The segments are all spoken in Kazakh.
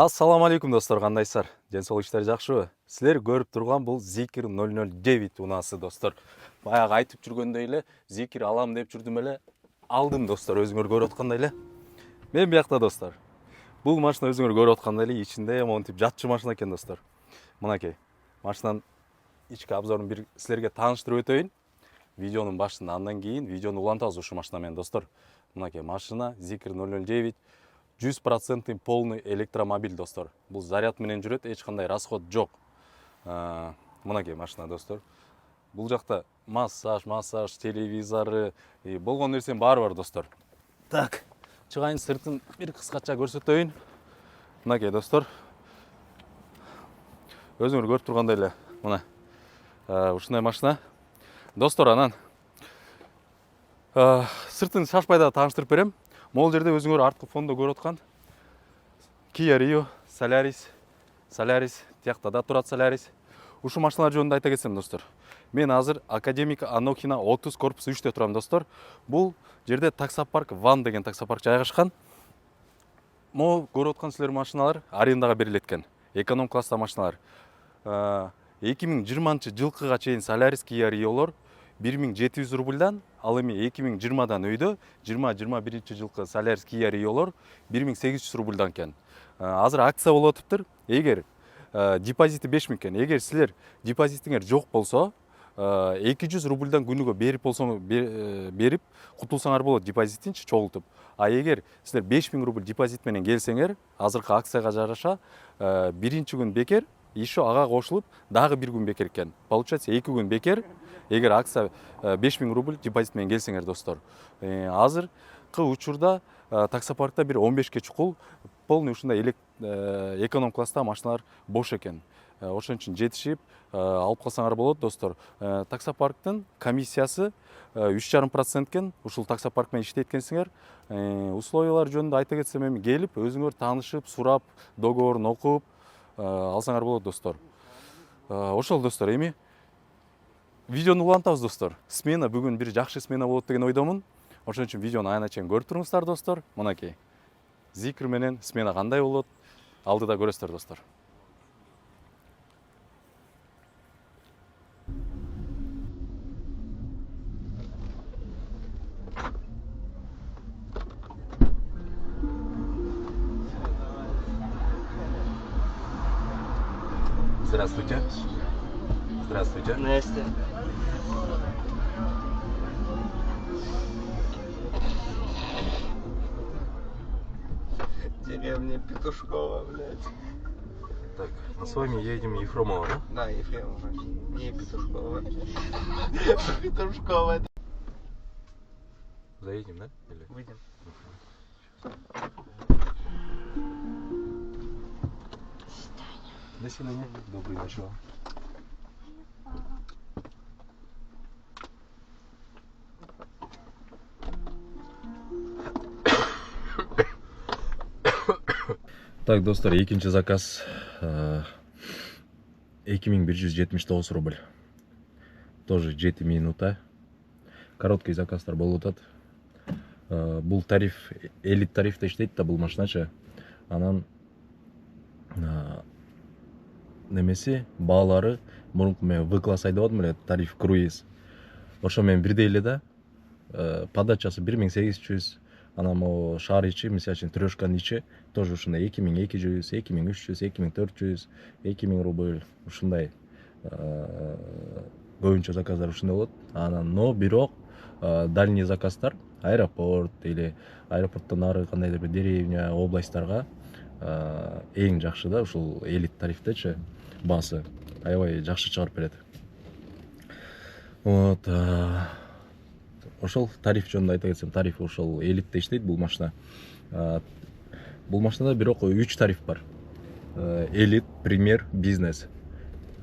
Ассаламу алейкум достор, кандайсыздар? Ден соолук иштер жакшыбы? Силер көрүп турган бул Zikr 009 унасы достор. Баягы айтып жүргөндөй эле Zikr алам деп жүрдүм эле, алдым достор, өзүңөр көрүп аткандай эле. Мен биякта достор. Бул машина өзүңөр көрүп аткандай эле ичинде монтип жатчы машина экен достор. Мынакей. Машинанын ички обзорун бир силерге тааныштырып өтөйүн. Видеонун башында, андан кийин видеону улантабыз ушул машина менен достор. Мынакей машина Zikr 009 100% полный электромобиль достор. Бул заряд менен жүрөт, эч кандай расход жок. Мынакей машина достор. Бул жакта массаж, телевизору, болгон нерсенин баары бар достор. Так, чыгайын сыртын бир кыскача көрсөтөйүн. Мынакей достор. Өзүңөр көрүп тургандай эле, мына ушундай машина. Достор, анан сыртын шашпай да тааныштырып берем. Могул жерде өзүңөр арткы фондо көрүп аткан Kia Rio, Solaris, тиякта да турат Solaris. Ушул машиналар жөнүндө айта кетсем достор. Мен азыр Академик Анохина 30 корпус 3-те турам достор. Бул жерде таксопарк Ван деген таксопарк жайгашкан. Могул көрүп аткан силер машиналар арендага берилет экен. Эконом класста машиналар. 2020-жылкыга чейин Solaris Kia Rio'лор 1700 рубльдан, ал эми 2020-дан өйдө 20-21 жылкы Solaris Kia Rio'лор 1800 рубльдан экен. Азыр акция болуп атыптыр. Эгер депозити 5000 экен. Эгер силер депозитиңер жок болсо, 200 рубльдан күнүгө берип кутулсаңар болот депозитинчи чогултуп. А эгер силер 5000 рубль депозит менен келсеңер, азыркы акцияга жараша биринчи күн бекер, еще ага кошулуп дагы бир күн бекер экен. Получается 2 күн бекер. Эгер акция 5000 рубль депозит менен келсеңер достор. Азыркы учурда таксопаркта бир 15 чукул полный ушундай эконом класста машиналар бош экен. Ошон үчүн жетишип алып калсаңар болот достор. Таксопарктын комиссиясы 3,5% экен. Ушул таксопарк менен иштейт экенсиңер. Условиялар жөнүндө айта кетсем, эми келип өзүңөр таанышып, сурап, договорун окуп алсаңар болот достор. Ошол достор, эми видеону улантабыз достор. Смена бүгүн бир жакшы смена болот деген ойдомун. Ошон үчүн видеону аянтча чейин көрүп туруңуздар достор. Мынакей. Zikr менен смена кандай болот? Алдыда көрөсүздөр достор. Здравствуйте. Здравствуйте. Настя. Деревня Петушкова, блядь. Так, мы с вами едем Ефремово, да? Да, Ефремова. Не Петушкова. Петушкова. Заедем, да? Или... Выйдем. До свидания. Добрый вечер. Так, достор, экинчи заказ 2179 рубль. Тоже 7 минута. Короткий заказдар болуп атат. Бул тариф, элит тарифте иштейт да бул машиначы. Анан немеси баалары мурунку мен В-класс айдабадым эле, тариф круиз. Ошо менен бирдей эле да. Подачасы 1800, анан могу шаар ичи, мисалы үчүн трёшканын ичи тоже ушундай 2200, 2300, 2400, 2000 рубль ушундай. Көбүнчө заказдар ушундай болот. Анан но бирок дальний заказдар, аэропорт или аэропорттон ары кандайдыр бир деревня, областьтарга эң жакшы да ушул элит тарифтечи баасы аябай жакшы чыгарып берет. Вот. Ошол тариф жөнүндө айта кетсем, тариф ошол элитте иштейт бул машина. Бул машинада бирок 3 тариф бар. Элит, премьер, бизнес.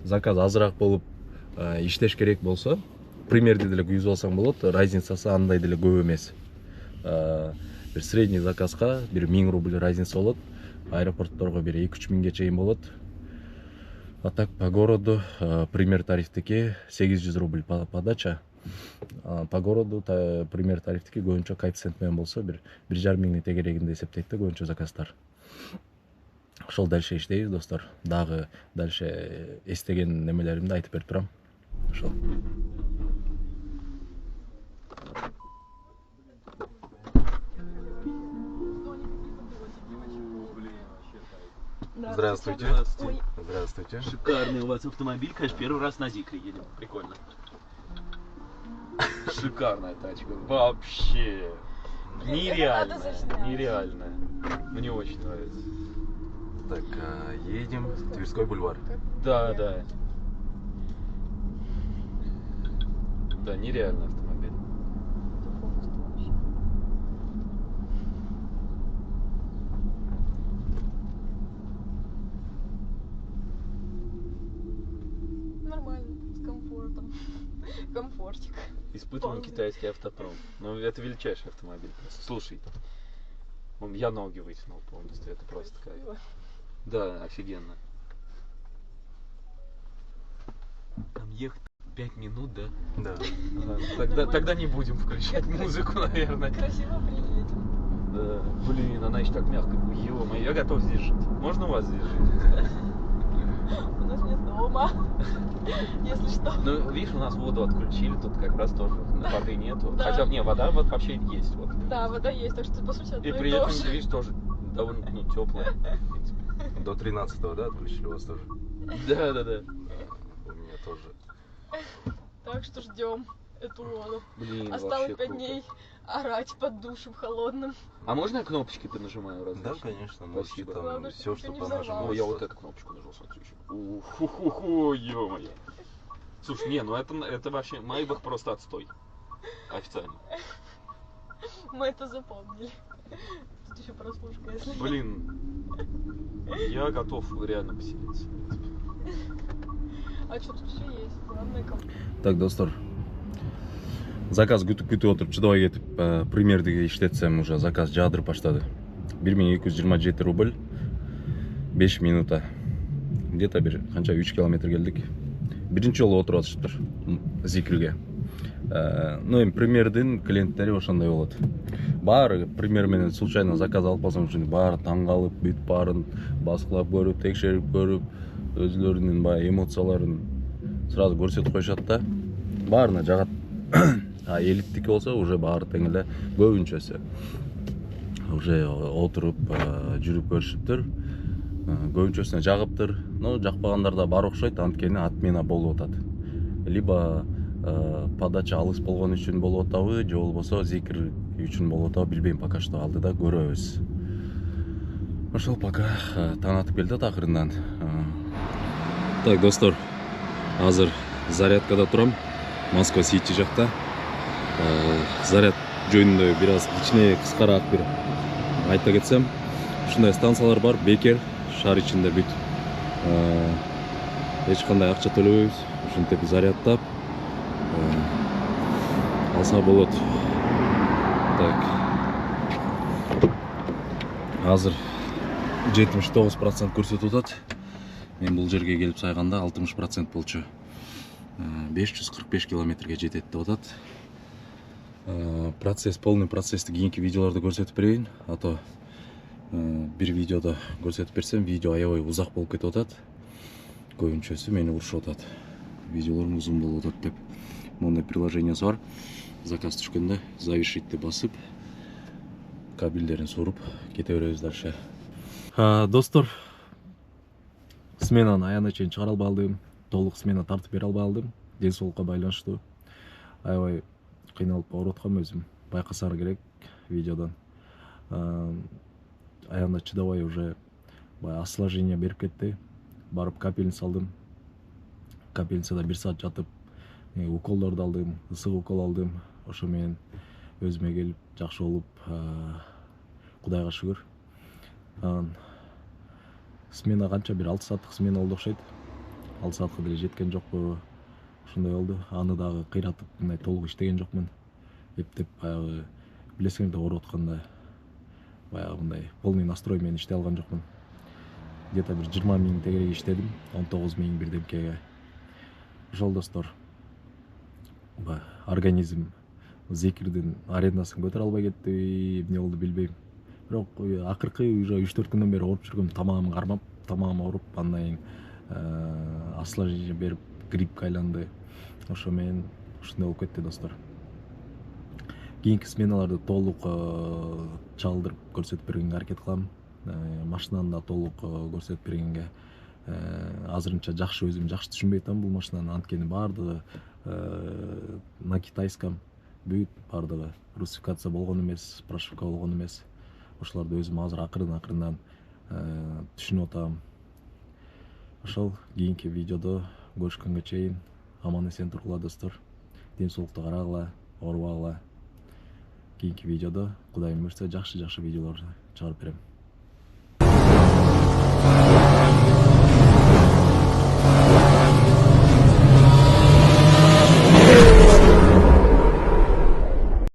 Заказ азыраак болуп иштеш керек болсо, премьерди деле күйүзүп алсаң болот, разницасы андай деле көп эмес. Бир средний заказга бир 1000 рубль разница болот. Аэропортторго бир 2-3 миңге чейин болот. А так по городу премьер тарифтики 800 рубль подача. По городу премьер тарифтики көбүнчө коэффициент менен болсо бир 1,5 миңдин тегерегинде эсептейт да көбүнчө заказдар. ошол дальше иштейбиз достор. Дагы дальше эстеген немелеримди айтып берип турам. Ошол. Здравствуйте. Ой, Здравствуйте. Шикарный у вас автомобиль, конечно, первый раз на Зикре едем. Прикольно. Шикарная тачка. Вообще. Нереальная. Нереальная. Мне очень нравится. Так, едем. Тверской бульвар. Да, да. Да, нереальный автомобиль. нормально, с комфортом. Комфортик. Испытываем Полный. китайский автопром. Ну, это величайший автомобиль. Просто. Слушай, я ноги вытянул полностью. Это просто кайф. Красиво. Да, офигенно. Там ехать 5 минут, да? Да. Тогда не будем включать музыку, наверное. Красиво приедем. Да. Блин, она еще так мягко. Ё-моё, я готов здесь жить. Можно у вас здесь жить? У нас нет дома. Если что. Ну, видишь, у нас воду отключили, тут как раз тоже воды нету. Да. Хотя, не, вода вот вообще есть. Вот. Да, вода есть, так что по сути одно И и при то этом, же. видишь, тоже довольно теплая. В принципе. До 13-го, да, отключили вас тоже? Да. У меня тоже. Так что ждем эту воду. Блин, Осталось вообще 5 круто. дней орать под душем холодным. А можно я кнопочки понажимаю разве? Да, конечно, можете Спасибо. там Главное, все, чтобы что ты не понажимал. взорвался. О, я вот эту кнопочку нажал, смотри. Уху-ху-ху, ё-моё. Слушай, не, ну это вообще, Майбах просто отстой. Официально. Мы это запомнили. Тут еще прослушка, если. Блин, я готов реально поселиться. А что тут все есть? Главное комфорт. Так, достор. Заказ күтүп отуруп чыдабай кетип, примердиги иштетсем уже заказ жаадырып баштады. 1227 рубль 5 минута. Где-то бир канча 3 километр келдик. Биринчи жолу отуруп атышыптыр Зикрге. Ну эми примердин клиенттери ошондой болот. Баары пример менен случайно заказ алып калсам үчүн баары таң калып, бүт баарын баскылап көрүп, текшерип көрүп, өзүлөрүнүн баягы эмоцияларын сразу көрсөтүп коюшат да. Баарына жагат. А элиттики болсо уже баары тең эле көбүнчөсү. Уже отуруп жүрүп көрүшүптүр. Көбүнчөсүнө жагыптыр. Но жакпагандар да бар окшойт, анткени отмена болуп атат. Либо подача алыс болгон үчүн болуп атабы, же болбосо Зикр үчүн болуп атабы билбейм, пока что алдыда көрөбүз. Ошол пока таң атып келди акырындан. Так, достор, азыр зарядкада турам. Москва Сити жакта. Заряд жөнүндө бир аз кичине кыскараак бир айта кетсем, ушундай станциялар бар, бекер, шаар ичинде бүт. Эч кандай акча төлөбөйбүз, ушинтип зарядтап алса болот. Так. Азыр 79% көрсөтүп атат. Мен бул жерге келип сайганда 60% болчу. 545 километрге жетет деп атат. Процесс, полный процессти кийинки видеолордо көрсөтүп берейин. А то бир видеодо көрсөтүп берсем, видео аябай узак болуп кетип атат. Көбүнчөсү мени урушуп атат. Видеолорум узун болуп атат деп. Мондай приложениясы бар. Заказ түшкөндө завершить деп басып, кабелдерин суруп кете беребиз дальше. Достор, сменаны аягына чейин чыгара албай алдым. Толук смена тартып бере албай алдым. Ден соолукка байланыштуу. Аябай кыйналып ооруп аткам өзүм. Байкасаар керек видеодон. Аягына чыдабай уже осложнение берип кетти. Барып капельница салдым. Капельницада 1 саат жатып, уколдорду алдым, ысык укол алдым. Ошо менен өзүмө келип, жакшы болуп, Кудайга шүгүр. Смена канча, бир 6 сааттык смена болду окшойт. 6 саатка деле жеткен жокпу. Ошондой болду. Аны дагы кыйратып, мындай толук иштеген жокмун. Эптеп баягы билесиңерде ооруп атканда баягы мындай полный настрой менен иштей алган жокмун. Где-то бир 20 миң тегерек иштедим, 19 миң бирдемкеге. Ошол достор, организм Зикирдин арендасын көтөрө албай кетти, эмне болду билбейм. бирок акыркы уже 3-4 күндөн бери ооруп жүргөм, тамагым кармап, тамагым ооруп, андан кийин осложнение берип гриппке айланды. Ошо менен ушундай болуп кетти, достор. Кийинки сменаларды толук чалдырып көрсөтүп бергенге аракет кылам. Машинаны да толук көрсөтүп бергенге азырынча жакшы, өзүм жакшы түшүнбөй атам бул машинаны, анткени баардыгы на китайском, бүт баардыгы русификация болгон эмес, прошивка болгон эмес. Ошолорду өзүм азыр акырын түшүнүп атам. Ошол кийинки видеодо көрүшкөнгө чейин аман эсен тургула, достор. Ден соолукту карагыла, оорубагыла. Кийинки видеодо Кудайым буйрса жакшы видеолор чыгарып берем.